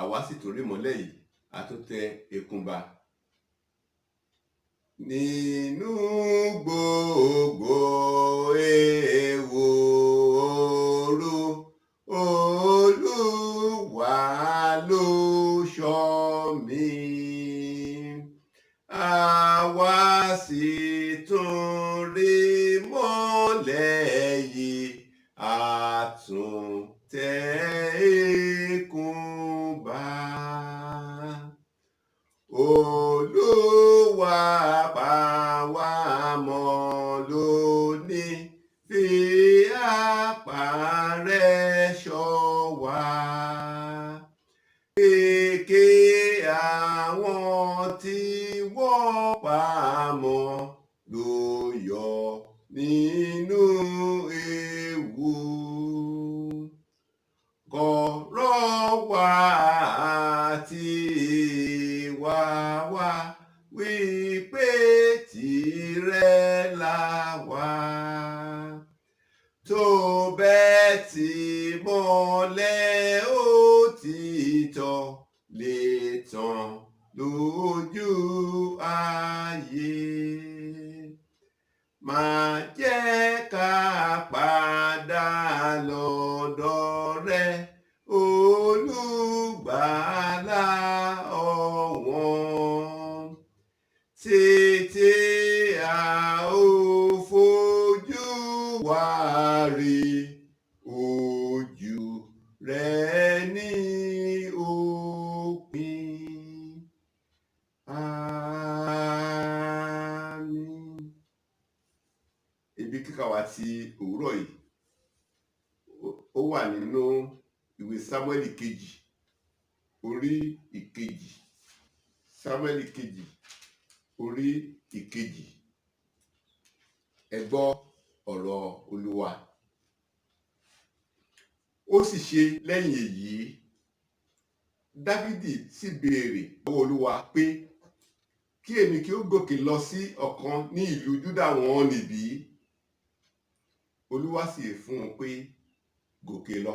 àwa sì torí mọ́lẹ̀ yìí a tún tẹ ekunba. Nínú gbogbo ewu ooru, Olúwa ló ṣọ́ mi. Àwa sì tún rí mọ́lẹ̀ yìí, a tún tẹ ekunba. Olúwa pa wá mọ́ lónìí, fi apá rẹ̀ ṣọ́ wa. Èké àwọn tí wọ́n pa mọ́ ló yọ nínú ewu. Kọ̀rọ̀ wa àti ìwà wa wípé tìrẹ là wá. Tó bẹ́ẹ̀ tí mọ́lẹ̀ òtítọ́ lè tàn lójú ayé. Má jẹ́ ká padà lọ́dọ̀ rẹ, Olùgbàlà ọ̀wọ́n. Tètè a ó fojú wa rí ojú rẹ ní òpin. Àmín. Ibi kíkà wa ti òwúrọ̀ yìí ó wà nínú ìwé Sámúẹ́lì kejì orí ìkejì. Sámúẹ́lì kejì orí ìkejì. Ẹ gbọ́ ọ̀rọ̀ Olúwa. Ó sì ṣe lẹ́yìn èyí, Dáfídì sì béèrè lọ́wọ́ Olúwa pé kí èmi kí ó gòkè lọ sí ọ̀kan ní ìlú Júdà wọn níbí. Olúwa sì fún un pé gòkè lọ.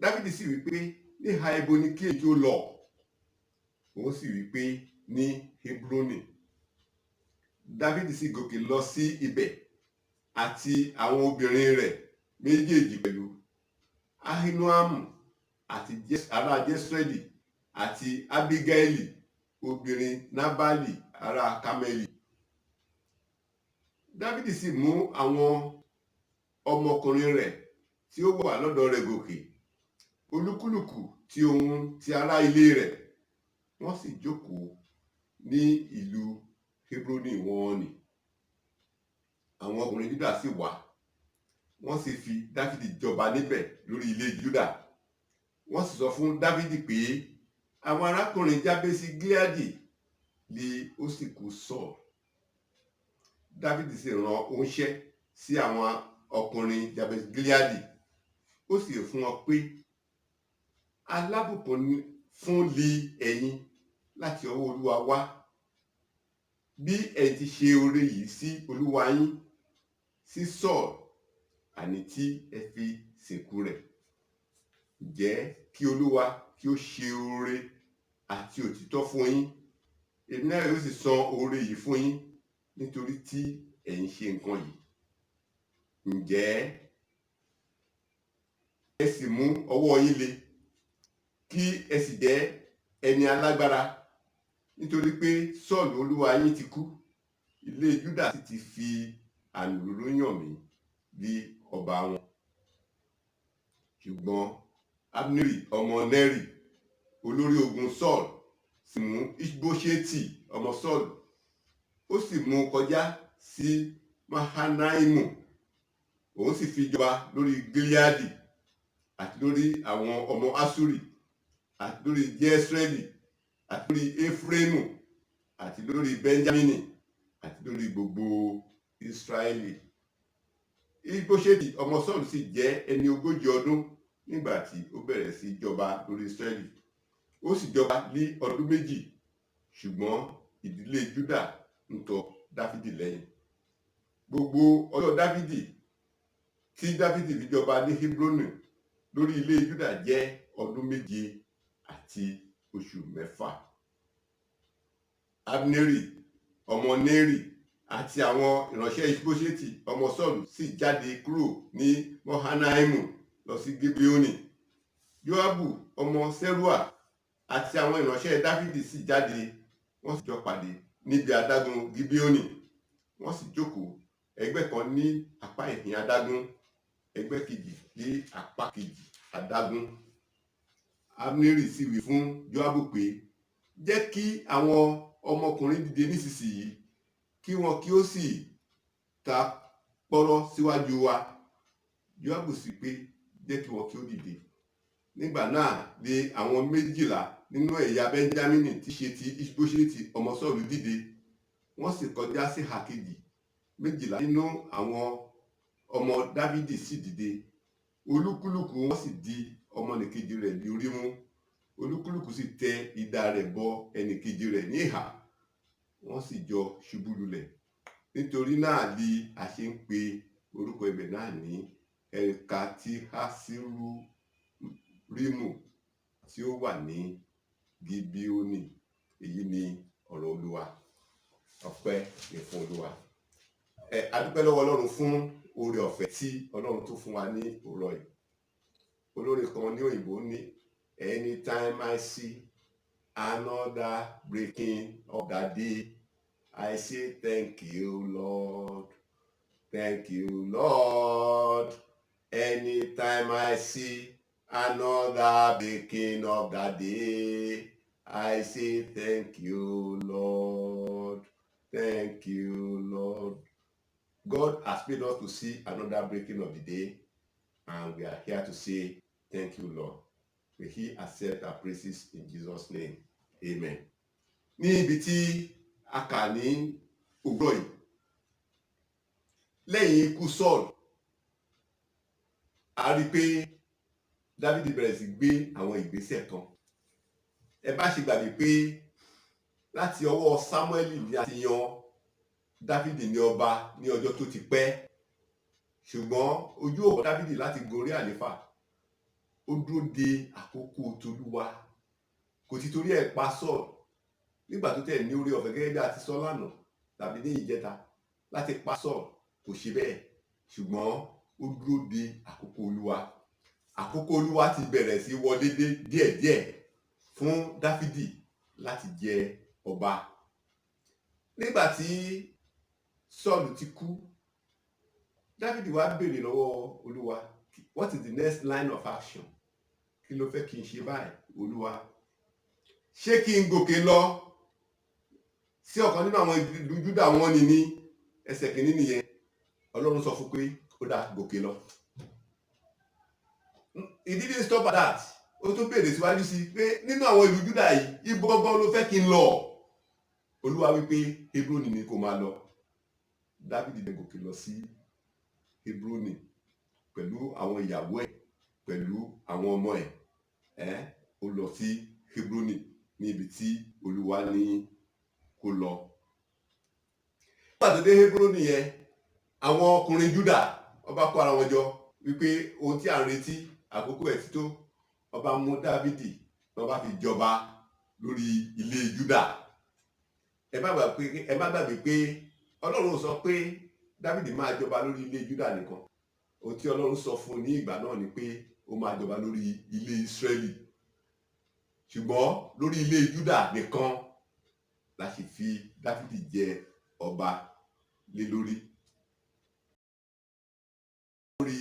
Dáfídì sì wí pé níhà ibo ni kí èmi kí ó lọ? Òun sì wí pé ní Hebroni. Dáfídì sì gòkè lọ sí ibẹ̀ àti àwọn obìnrin rẹ̀ méjèèjì pẹ̀lú, Ahinoamu àti ará Jesreeli àti Abigaili obìnrin Nabali ará Kameli. Dáfídì sì mú àwọn ọmọkùnrin rẹ̀ tí ó wà lọ́dọ̀ rẹ̀ gòkè, olúkúlùkù ti òun ti ará ilé rẹ̀. Wọ́n sì jókòó ní ìlú Hebroni wọn nì. Àwọn ọkùnrin Júdà sì wá, wọ́n sì fi Dáfídì jọba níbẹ̀ lórí ilé Júdà. Wọ́n sì sọ fún Dáfídì pé àwọn arákùnrin Jábésì Gileadi ni ó sì kú Sọ́ọ̀lù. Dáfídì sì rán oníṣẹ́ sí àwọn ọkùnrin Jábésì Gileadi, ó sì fún wọn pé alábùkún fún li ẹ̀yin láti ọwọ́ Olúwa wá, bí ẹ ti ṣe oore yìí sí olúwa yín, sí Sọ́ọ̀lù, àní tí ẹ fi sìnkú rẹ̀. Ǹjẹ́ kí Olúwa kí ó ṣe oore àti òtítọ́ fún yín, èmi náà yóò sì san oore yìí fún yín nítorí tí ẹ̀yin ṣe nǹkan yìí. Ǹjẹ́ ẹ sì mú ọwọ́ yín le, kí ẹ sì jẹ́ ẹni alágbára, nítorí pé Sọ́ọ̀lù olúwa yín ti kú, ilé Júdà sì ti fi àmì òróró yàn mí bí ọba wọn. Ṣùgbọ́n Abneri ọmọ Neri, olórí ogun Sọ́ọ̀lù, sì mú Iṣboṣeti ọmọ Sọ́ọ̀lù, ó sì mú kọjá sí Mahanaimu. Òun sì fi jọba lórí Gileadi àti lórí àwọn ọmọ Aṣuri àti lórí Jesreeli àti lórí Efraimu àti lórí Benjamini àti lórí gbogbo Israẹli. Iṣboṣeti ọmọ Sọ́ọ̀lù sì jẹ́ ẹni 40 ọdún nígbà tí ó bẹ̀rẹ̀ sí jọba lórí Israẹli. Ó sì jọba ní ọdún 2, ṣùgbọ́n ìdílé Júdà ń tọ Dáfídì lẹ́yìn. Gbogbo ọjọ́ Dáfídì tí Dáfídì fi jọba ní Hebroni lórí ilé Júdà jẹ́ ọdún 7 àti oṣù 6. Abneri ọmọ Neri àti àwọn ìránṣẹ́ Iṣboṣeti ọmọ Sọ́ọ̀lù sì jáde kúrò ní Mahanaimu lọ sí Gibeoni. Joabu ọmọ Seruah àti àwọn ìránṣẹ́ Dáfídì sì jáde, wọ́n sì jọ pàdé níbi adágún Gibeoni. Wọ́n sì jókòó, ẹgbẹ́ kan ní apá ìhín adágún, ẹgbẹ́ kejì ní apá kejì adágún. Abneri sì wí fún Joabu pé, jẹ́ kí àwọn ọmọkùnrin dìde nísinsìnyí, kí wọn kí ó sì ta pọ́rọ́ síwájú wa. Joabu sì pé, jẹ́ kí wọn kí ó dìde. Nígbà náà ni àwọn 12 nínú ẹ̀yà Benjamini tí ṣe ti Iṣboṣeti ọmọ Sọ́ọ̀lù dìde, wọ́n sì kọjá sí ìhà kejì. 12 nínú àwọn ọmọ Dáfídì sì dìde, olúkúlùkù wọn sì di ọmọnìkejì rẹ̀ ní orí mú, olúkúlùkù sì tẹ idà rẹ̀ bọ ẹnìkejì rẹ̀ ní ìhà, wọ́n sì jọ ṣubú lulẹ̀. Nítorí náà ni a ṣe ń pe orúkọ ibẹ̀ náà ní Elkati-Hasiru-Rimu, tí ó wà ní Gibeoni. Èyí ni ọ̀rọ̀ Olúwa. Ọpẹ́ ni fún Olúwa. A dúpẹ́ lọ́wọ́ Ọlọ́run fún oore ọ̀fẹ́ tí Ọlọ́run tó fún wa ní òwúrọ̀ yìí. Olórin kan ní òyìnbó ní, anytime I see another breaking of the day, I say thank you Lord, thank you Lord. Anytime I see another breaking of the day, I say thank you Lord, thank you Lord. God has made us to see another breaking of the day, and we are here to say thank you Lord. May he accept our praises in Jesus' name. Amen. Ní ibi tí a kà ní òwúrọ̀ yìí, lẹ́yìn ikú Saul, a rí pé Dáfídì bẹ̀rẹ̀ sí gbé àwọn ìgbésẹ̀ kan. Ẹ bá ṣe gbàgbé pé láti ọwọ́ Sámúẹ́lì ni a ti yan Dáfídì ní ọba ní ọjọ́ tó ti pẹ́, ṣùgbọ́n ojú ò Dáfídì láti gorí àléfà. Ó dúró de àkókò t'Olúwa, kò ti torí ẹ̀ pa Saul nígbà tó tẹ̀ ní orí ọ̀fẹ́ gẹ́gẹ́ bí a ti sọ lánàá tàbí ní ìjẹta láti pa Saul, kò ṣe bẹ́ẹ̀, ṣùgbọ́n ó dúró de àkókò Olúwa. Àkókò Olúwa ti bẹ̀rẹ̀ sí wọlé dé díẹ̀díẹ̀ fún Dáfídì láti jẹ ọba. Nígbà tí Saul ti kú, Dáfídì wá béèrè lọ́wọ́ Olúwa, what is the next line of action? Kí ló fẹ́ kí n ṣe báyìí Olúwa? Ṣé kí n gòkè lọ sí ọ̀kan nínú àwọn ìlú Júdà wọn ni ní ẹsẹ̀ kìíní nìyẹn? Ọlọ́run sọ fún pé ó dá gòkè lọ. He didn't stop at that. Ó tún béèrè síwájú sí pé nínú àwọn ìlú Júdà yìí, ibo gangan ló fẹ́ kí n lọ? Olúwa wípé Hebroni ni kó máa lọ. Dáfídì dẹ̀ gòkè lọ sí Hebroni pẹ̀lú àwọn ìyàwó ẹ̀, pẹ̀lú àwọn ọmọ ẹ̀. Ó lọ sí Hebroni ní ibi tí Olúwa ní kó lọ. Nígbà tó dé Hebroni yẹn, àwọn ọkùnrin Júdà ọba kó ara wọn jọ wípé ohun tí à ń retí àkókò ẹ̀ ti tó. Ọba mú Dáfídì, wọ́n bá fi jọba lórí ilé Júdà. Ẹ má gbàgbé pé Ọlọ́run sọ pé Dáfídì máa jọba lórí ilé Júdà nìkan. Ohun tí Ọlọ́run sọ fún ní ìgbà náà ni pé ó máa jọba lórí ilé Ísírẹ́lì. Ṣùgbọ́n lórí ilé Júdà nìkan la sì fi Dáfídì jẹ ọba lé lórí. Lórí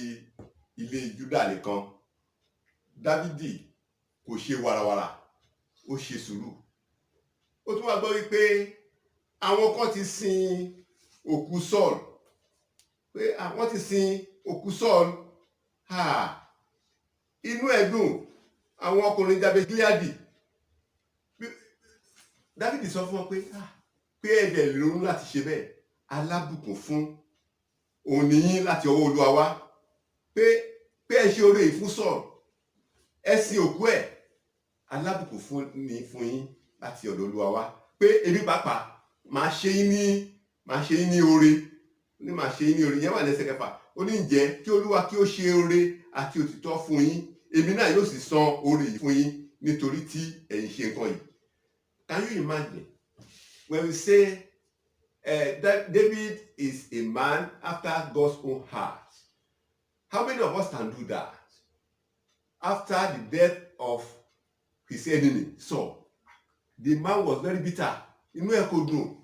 ilé Júdà nìkan, Dáfídì kò ṣe wàràwàrà, ó ṣe sùúrù. Ó tún wá gbọ́ wípé àwọn kan ti sin òkú Saul, pé àwọn ti sin òkú Saul. Inú ẹ̀ dùn, àwọn ọkùnrin Jábésì Gíleádì. Dáfídì sọ fún wọn pé ẹ̀dẹ̀ lóhùn láti ṣe bẹ́ẹ̀, alábùkún fún òní yín láti ọwọ́ Olúwa wá, pé ẹ ṣe oore yìí fún Saul, ẹ sin òkú ẹ̀, alábùkún fún yín láti ọ̀dọ̀ Olúwa wá, pé èmi pàápàá máa ṣe yín ní oore. Ní máa ṣe yín ní oore yẹn wà lẹ́sẹ̀ kẹfà. Ó ní ǹjẹ́ kí Olúwa kí ó ṣe oore àti òtítọ́ fún yín, èmi náà yóò sì san oore yìí fún yín nítorí tí ẹ̀yin ṣe nǹkan yìí. Can you imagine when we say that David is a man after God's own heart? How many of us can do that? After the death of his enemy, Saul, the man was very bitter. Inú ẹ̀ kò dùn.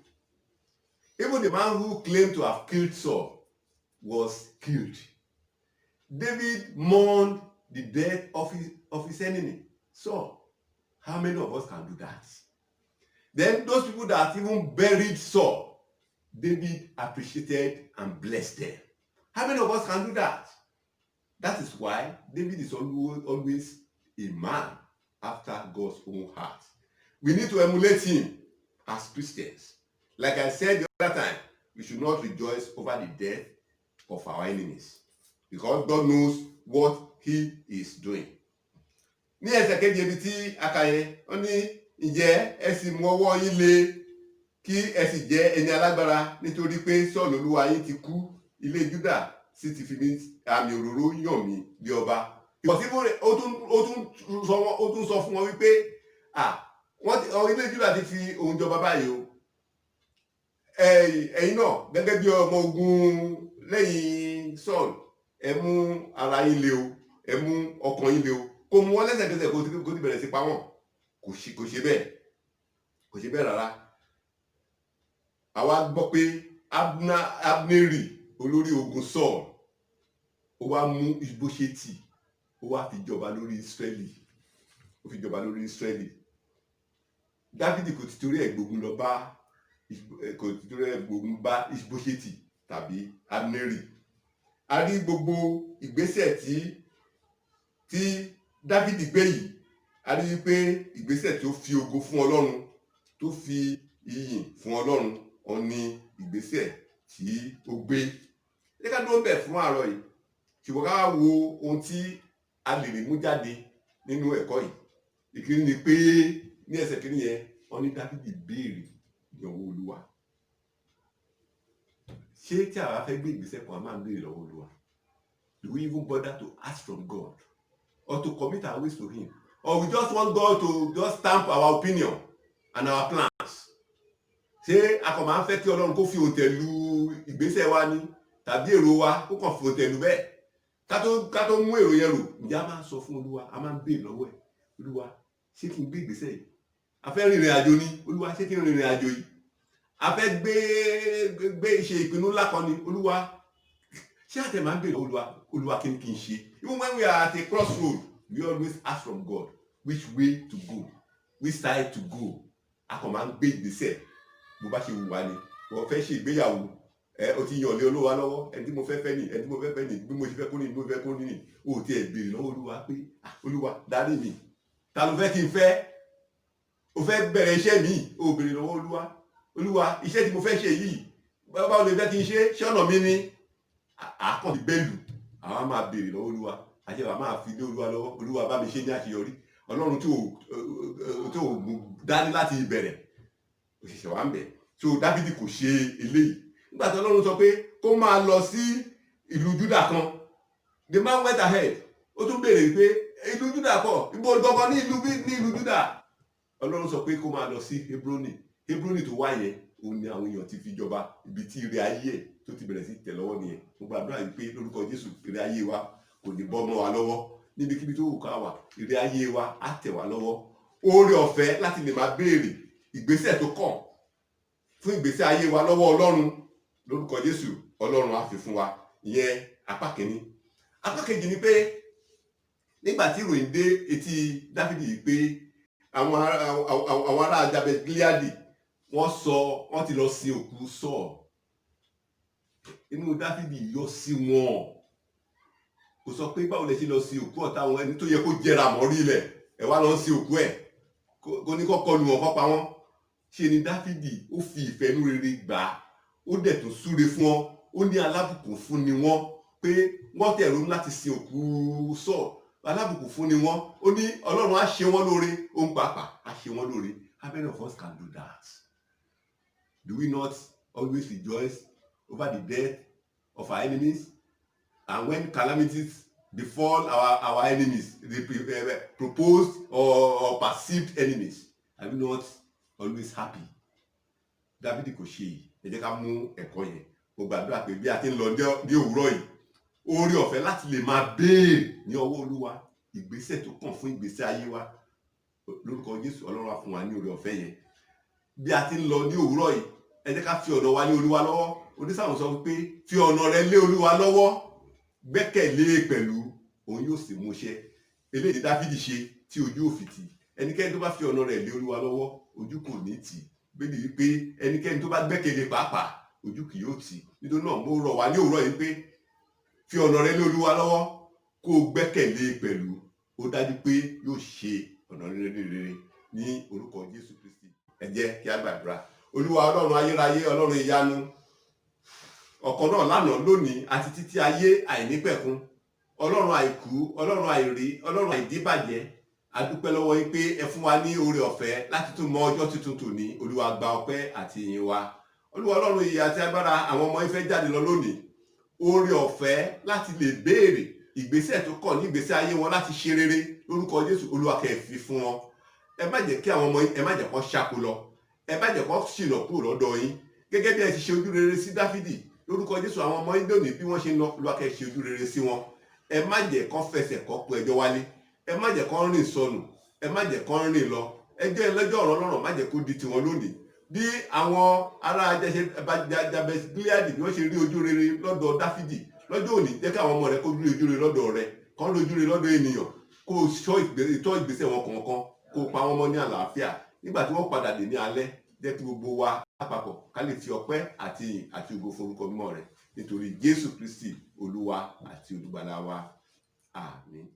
Even the man who claimed to have killed Saul was killed. David mourned the death of his enemy, Saul. How many of us can do that? Then those people that even buried Saul, David appreciated and blessed them. How many of us can do that? That is why David is always a man after God's own heart. We need to emulate him as Christians. Like I said the other time, we should not rejoice over the death of our enemies, because God knows what he is doing. Ní ẹsẹ̀ kejì ibi tí a kà yẹn, ó ní ǹjẹ́ ẹ sì mú ọwọ́ yín le kí ẹ sì jẹ́ ẹni alágbára nítorí pé Sọ́ọ̀lù olúwa yín ti kú, ilé Júdà sì ti fi àmì òróró yàn mí bí ọba. Ìwọ̀sí ó tún sọ fún wọn wípé ilé Júdà ti fi òun jọba báyìí o. Ẹ̀yin náà gẹ́gẹ́ bí ọmọ ogun lẹ́yìn Sọ́ọ̀lù, ẹ mú ara yín le o, ẹ mú ọkàn yín le o. Kò mú wọn lẹ́sẹ̀kẹsẹ̀ kó ti bẹ̀rẹ̀ sí pa wọ́n. Kò ṣe bẹ́ẹ̀ rárá. Àwa gbọ́ pé Abneri olórí ogun Sọ́ọ̀lù, ó wá mú Iṣboṣeti, ó wá fi jọba lórí Ísírẹ́lì. Ó fi jọba lórí Ísírẹ́lì. Dáfídì kò ti torí ẹ̀ gbógun bá Iṣboṣeti tàbí Abneri. A rí gbogbo ìgbésẹ̀ tí Dáfídì gbé yìí. A rí pé ìgbésẹ̀ tó fi ògo fún Ọlọ́run, tó fi ìyìn fún Ọlọ́run, ó ní ìgbésẹ̀ tí ó gbé. Ẹ ká dúró bẹ̀ fún àárọ̀ yìí. Ṣùgbọ́n ká wo ohun tí a lè rí mú jáde nínú ẹ̀kọ́ yìí. Ìkíní ni pé ní ẹsẹ̀ kìíní yẹn, wọ́n ní Dáfídì béèrè lọ́wọ́ Olúwa. Ṣé tí àwa fẹ́ gbé ìgbésẹ̀ kan, a máa ń béèrè lọ́wọ́ Olúwa? Do we even bother to ask from God or to commit our ways to him? Or we just want God to just stamp our opinion and our plans? Ṣé a kàn máa ń fẹ́ kí Ọlọ́run kó fi òǹtẹ̀ lu ìgbésẹ̀ wa ni? Tàbí èrò wa kó kàn fi òǹtẹ̀ lu bẹ́ẹ̀? Ká tó mú èrò yẹn rò, ǹjẹ́ a máa ń sọ fún Olúwa, a máa ń béèrè lọ́wọ́ ẹ̀, Olúwa, ṣé kí n gbé ìgbésẹ̀ yìí? A fẹ́ rìnrìn àjò ni, Olúwa, ṣé kí n rìnrìn àjò yìí? A fẹ́ gbé ṣe ìpinnu ńlá kan ni, Olúwa, ṣé àtẹ̀ máa ń béèrè Olúwa kí n ṣe? Even when we are at a crossroad, we always ask from God which way to go, which side to go. A kàn máa ń gbé ìgbésẹ̀ bó bá ṣe wù wá ni. Wọ́n fẹ́ ṣe ìgbéyàwó, o ti yàn lé Olúwa lọ́wọ́, ẹni tí mo fẹ́ fẹ́ ni, ẹni tí mo fẹ́ fẹ́ ni, bí mo ṣe fẹ́ kó ní, bí mo fẹ́ kó ní ni. O ti ẹ̀ béèrè lọ́wọ́ Olúwa pé Olúwa dárí mi, ta ló fẹ́ kí n fẹ́? O fẹ́ bẹ̀rẹ̀ iṣẹ́ mi, o béèrè lọ́wọ́ Olúwa, iṣẹ́ tí mo fẹ́ ṣe yìí, báwo ló fẹ́ kí n ṣe ọ̀nà mi ni? Àkàn ti bẹ́ẹ̀lù, àwa máa béèrè lọ́wọ́ Olúwa, àṣẹ wa máa fi lé Olúwa lọ́wọ́. Olúwa bá mi ṣe ní àṣeyọrí. Ọlọ́run tí ò dání láti ìbẹ̀rẹ̀, òṣìṣẹ́ wa ń bẹ̀. So Dáfídì kò ṣe eléyìí. Nígbà tí Ọlọ́run sọ pé kó máa lọ sí ìlú Júdà kan, the man went ahead. Ó tún béèrè pé ìlú Júdà kọ́, ibo gbọ́ngàn ní ìlú Júdà. Ọlọ́run sọ pé kó máa lọ sí Hebroni. Hebroni tó wá yẹn, òun ni àwọn èèyàn ti fi jọba, ibi tí ire ayé ẹ̀ tó ti bẹ̀rẹ̀ sí tẹ̀ lọ́wọ́ nìyẹn. Mo gbàdúrà yìí pé lórúkọ Jésù, ire ayé wa kò ní bọ́ mọ́ wa lọ́wọ́. Níbikíbi tó wù ká wà, ire ayé wa á tẹ̀ wá lọ́wọ́. Oore ọ̀fẹ́ láti lè máa béèrè ìgbésẹ̀ tó kàn fún ìgbésẹ̀ ayé wa lọ́wọ́ Ọlọ́run, lórúkọ Jésù, Ọlọ́run á fi fún wa. Ìyẹn apá kìíní. Apá kejì ni pé nígbà tí ìròyìn dé etí Dáfídì yìí pé àwọn ará Jabes Gileadi wọ́n ti lọ sin òkú Sọ́ọ̀lù, inú Dáfídì yọ sí wọn. Kò sọ pé báwo lẹ ṣe lọ sin òkú ọ̀tá wọn, ẹni tó yẹ kó jẹrà mọ́rí ilẹ̀, ẹ wá lọ sin òkú ẹ̀, kó ní kọ́kọ́ lu wọn kọ́ pa wọ́n. Ṣe ni Dáfídì ó fi ìfẹ́ inú rere gbà á, ó dẹ̀ tún súre fún wọn, ó ní alábùkún fún ni wọ́n, pé wọ́n tẹ̀ ronú láti sin òkú Sọ́ọ̀lù, alábùkún fún ni wọ́n. Ó ní Ọlọ́run á ṣe wọ́n lóore, òun pàápàá á ṣe wọ́n lóore. How many of us can do that? Do we not always rejoice over the death of our enemies? And when calamities befall our enemies, the proposed or perceived enemies. Are we not always happy? Dáfídì kò ṣe yìí. Ẹ jẹ́ ká mú ẹ̀kọ́ yẹn. Mo gbàdúrà pé bí a ti ń lọ ní òwúrọ̀ yìí, oore ọ̀fẹ́ láti lè máa béèrè ní ọwọ́ Olúwa ìgbésẹ̀ tó kàn fún ìgbésẹ̀ ayé wa. Lórúkọ Jésù, Ọlọ́run á fún wa ní oore ọ̀fẹ́ yẹn. Bí a ti ń lọ ní òwúrọ̀ yìí, ẹ jẹ́ ká fi ọ̀nà wa lé Olúwa lọ́wọ́. Onísáàmù sọ pé fi ọ̀nà rẹ lé Olúwa lọ́wọ́, gbẹ́kẹ̀lé pẹ̀lú, òun yóò sì mú ṣẹ. Eléyìí Dáfídì ṣe tí ojú ò fi tì. Ẹnikẹ́ni tó bá fi ọ̀nà rẹ̀ lé Olúwa lọ́wọ́, ojú kò ní tì. Bíbélì wí pé ẹnikẹ́ni tó bá gbẹ́kẹ̀lé pàápàá, ojú kì yóò tì. Nítorí náà mo rọ̀ wá ní òwúrọ̀ yìí pé fi ọ̀nà rẹ lé Olúwa lọ́wọ́, kó o gbẹ́kẹ̀lé pẹ̀lú, ó dájú pé yóò ṣe ọ̀nà rere ní orúkọ Jésù Kristi. Ẹ jẹ́ kí a gbàdúrà. Olúwa Ọlọ́run ayérayé, Ọlọ́run ìyanu, ọ̀kan náà lánàá lónìí àti títí ayé àìnípẹ̀kun, Ọlọ́run àìkú, Ọlọ́run àìrí, Ọlọ́run àìdíbàjẹ́, a dúpẹ́ lọ́wọ́ yín pé ẹ fún wa ní oore ọ̀fẹ́ láti tún mọ ọjọ́ tuntun tòní. Olúwa gba ọpẹ́ àti ìyìn wa. Olúwa Ọlọ́run ìyè àti agbára, àwọn ọmọ yín fẹ́ jáde lọ lónìí. Oore ọ̀fẹ́ láti lè béèrè ìgbésẹ̀ tó kàn ní ìgbésẹ̀ ayé wọn láti ṣe rere lórúkọ Jésù. Olúwa kẹ́ fi fún wọn. Ẹ má jẹ́ kí àwọn ọmọ yín, ẹ má jẹ́ kó ṣáko lọ. Ẹ má jẹ́ kó ṣìnà kúrò lọ́dọ̀ yín. Gẹ́gẹ́ bí ẹ ti ṣe ojú rere sí Dáfídì, lórúkọ Jésù, àwọn ọmọ yín lónìí bí wọ́n ṣe ń lọ, Olúwa kẹ́ ṣe ojú rere sí wọn. Ẹ má jẹ́ kó fẹsẹ̀ kó pọ̀ ẹjọ́ wálé. Ẹ má jẹ́ kó rìn sọnù. Ẹ má jẹ́ kó rìn lọ. Ẹjọ́ ẹlẹ́jọ́ ọ̀rọ̀ Ọlọ́run má jẹ́ kó di tiwọn lónìí. Bí àwọn ará Jabesi Gileadi bí wọ́n ṣe rí ojú rere lọ́dọ̀ Dáfídì, lọ́jọ́ òní jẹ́ kí àwọn ọmọ rẹ kó rí ojú rere lọ́dọ̀ rẹ, kó rí ojú rere lọ́dọ̀ ènìyàn, kó ṣọ́ ìgbésẹ̀ wọn kọ̀ọ̀kan, kó pa wọ́n mọ́ ní àlàáfíà. Nígbà tí wọ́n padà dé ní alẹ́, jẹ́ kí gbogbo wa lápapọ̀ ká lè fi ọpẹ́ àti ìyìn àti ògo forúkọ mímọ́ rẹ̀, nítorí Jésù Kristi Olúwa àti Olùgbàlà wa. Àmín.